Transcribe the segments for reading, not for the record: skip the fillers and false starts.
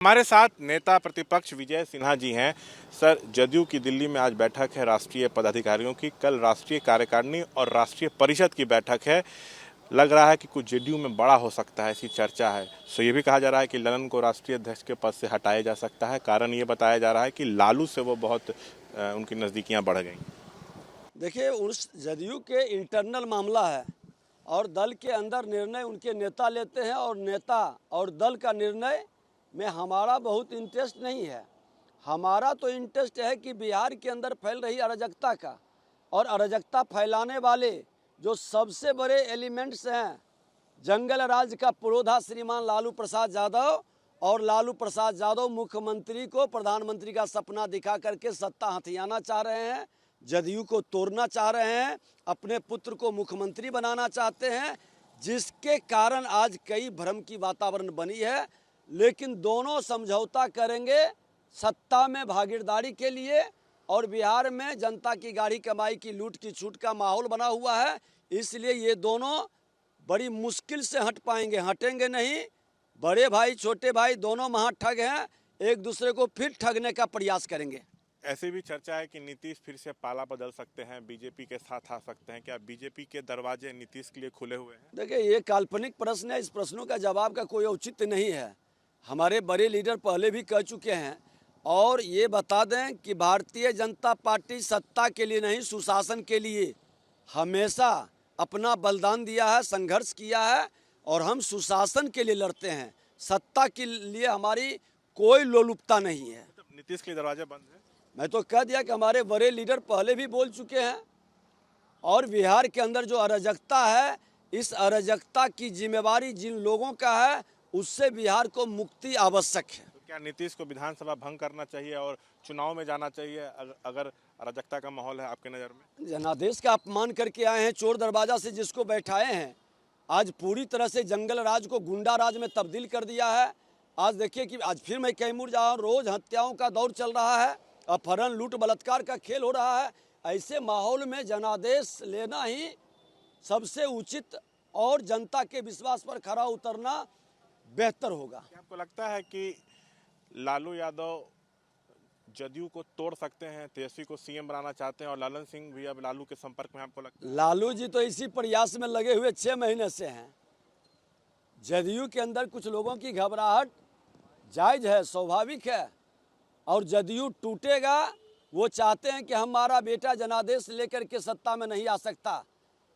हमारे साथ नेता प्रतिपक्ष विजय सिन्हा जी हैं। सर, जदयू की दिल्ली में आज बैठक है राष्ट्रीय पदाधिकारियों की। कल राष्ट्रीय कार्यकारिणी और राष्ट्रीय परिषद की बैठक है। लग रहा है कि कुछ जदयू में बड़ा हो सकता है, ऐसी चर्चा है। सो ये भी कहा जा रहा है कि ललन को राष्ट्रीय अध्यक्ष के पद से हटाया जा सकता है। कारण ये बताया जा रहा है कि लालू से वो बहुत उनकी नज़दीकियाँ बढ़ गई। देखिए, उस जदयू के इंटरनल मामला है और दल के अंदर निर्णय उनके नेता लेते हैं और नेता और दल का निर्णय में हमारा बहुत इंटरेस्ट नहीं है। हमारा तो इंटरेस्ट है कि बिहार के अंदर फैल रही अराजकता का, और अराजकता फैलाने वाले जो सबसे बड़े एलिमेंट्स हैं, जंगल राज का पुरोधा श्रीमान लालू प्रसाद यादव, और लालू प्रसाद यादव मुख्यमंत्री को प्रधानमंत्री का सपना दिखा करके सत्ता हथियाना चाह रहे हैं, जदयू को तोड़ना चाह रहे हैं, अपने पुत्र को मुख्यमंत्री बनाना चाहते हैं, जिसके कारण आज कई भ्रम की वातावरण बनी है। लेकिन दोनों समझौता करेंगे सत्ता में भागीदारी के लिए, और बिहार में जनता की गाढ़ी कमाई की लूट की छूट का माहौल बना हुआ है। इसलिए ये दोनों बड़ी मुश्किल से हट पाएंगे, हटेंगे नहीं। बड़े भाई छोटे भाई दोनों महाठग हैं, एक दूसरे को फिर ठगने का प्रयास करेंगे। ऐसी भी चर्चा है कि नीतीश फिर से पाला बदल सकते हैं, बीजेपी के साथ आ सकते हैं। क्या बीजेपी के दरवाजे नीतीश के लिए खुले हुए हैं? देखिए, ये काल्पनिक प्रश्न है, इस प्रश्नों का जवाब का कोई औचित्य नहीं है। हमारे बड़े लीडर पहले भी कह चुके हैं, और ये बता दें कि भारतीय जनता पार्टी सत्ता के लिए नहीं, सुशासन के लिए हमेशा अपना बलिदान दिया है, संघर्ष किया है, और हम सुशासन के लिए लड़ते हैं। सत्ता के लिए हमारी कोई लोलुपता नहीं है। तो नीतीश के दरवाजे बंद हैं? मैं तो कह दिया कि हमारे बड़े लीडर पहले भी बोल चुके हैं, और बिहार के अंदर जो अराजकता है, इस अराजकता की जिम्मेवारी जिन लोगों का है, उससे बिहार को मुक्ति आवश्यक है। तो क्या नीतीश को विधानसभा भंग करना चाहिए और चुनाव में जाना चाहिए अगर अराजकता का माहौल है आपके नज़र में? जनादेश का अपमान करके आए हैं, चोर दरवाजा से जिसको बैठाए हैं, आज पूरी तरह से जंगल राज को गुंडा राज में तब्दील कर दिया है। आज देखिए कि आज फिर मैं कैमूर जा रहा हूँ, रोज हत्याओं का दौर चल रहा है, अपहरण लूट बलात्कार का खेल हो रहा है। ऐसे माहौल में जनादेश लेना ही सबसे उचित और जनता के विश्वास पर खरा उतरना बेहतर होगा। क्या आपको लगता है कि लालू यादव जदयू को तोड़ सकते हैं, तेजस्वी को सीएम बनाना चाहते हैं, और ललन सिंह भी अब लालू के संपर्क में, आपको लगता है? लालू जी तो इसी प्रयास में लगे हुए 6 महीने से हैं। जदयू के अंदर कुछ लोगों की घबराहट जायज है, स्वाभाविक है, और जदयू टूटेगा। वो चाहते हैं कि हमारा बेटा जनादेश लेकर के सत्ता में नहीं आ सकता।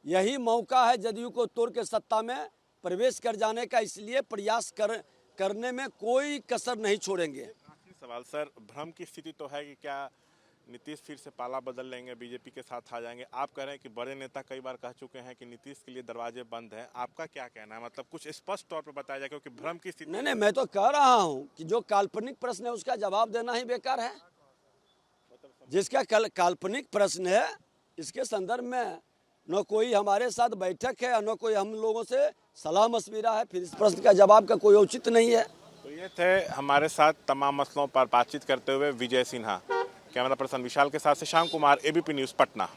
यही मौका है जदयू को तोड़ के सत्ता में प्रवेश कर जाने का, इसलिए प्रयास करने में कोई कसर नहीं छोड़ेंगे। आखिरी सवाल सर, भ्रम की स्थिति तो है कि क्या नीतीश फिर से पाला बदल लेंगे, बीजेपी के साथ आ जाएंगे? आप कह रहे हैं कि बड़े नेता कई बार कह चुके हैं कि नीतीश के लिए दरवाजे बंद हैं। आपका क्या कहना है? मतलब कुछ स्पष्ट तौर पर बताया जाए, क्योंकि भ्रम की स्थिति। नहीं, मैं तो कह रहा हूँ कि जो काल्पनिक प्रश्न है उसका जवाब देना ही बेकार है। जिसका काल्पनिक प्रश्न है, इसके संदर्भ में न कोई हमारे साथ बैठक है, न कोई हम लोगों से सलाह मशविरा है, फिर इस प्रश्न का जवाब का कोई औचित्य नहीं है। तो ये थे हमारे साथ तमाम मसलों पर बातचीत करते हुए विजय सिन्हा। कैमरा पर्सन विशाल के साथ से श्याम कुमार, एबीपी न्यूज़, पटना।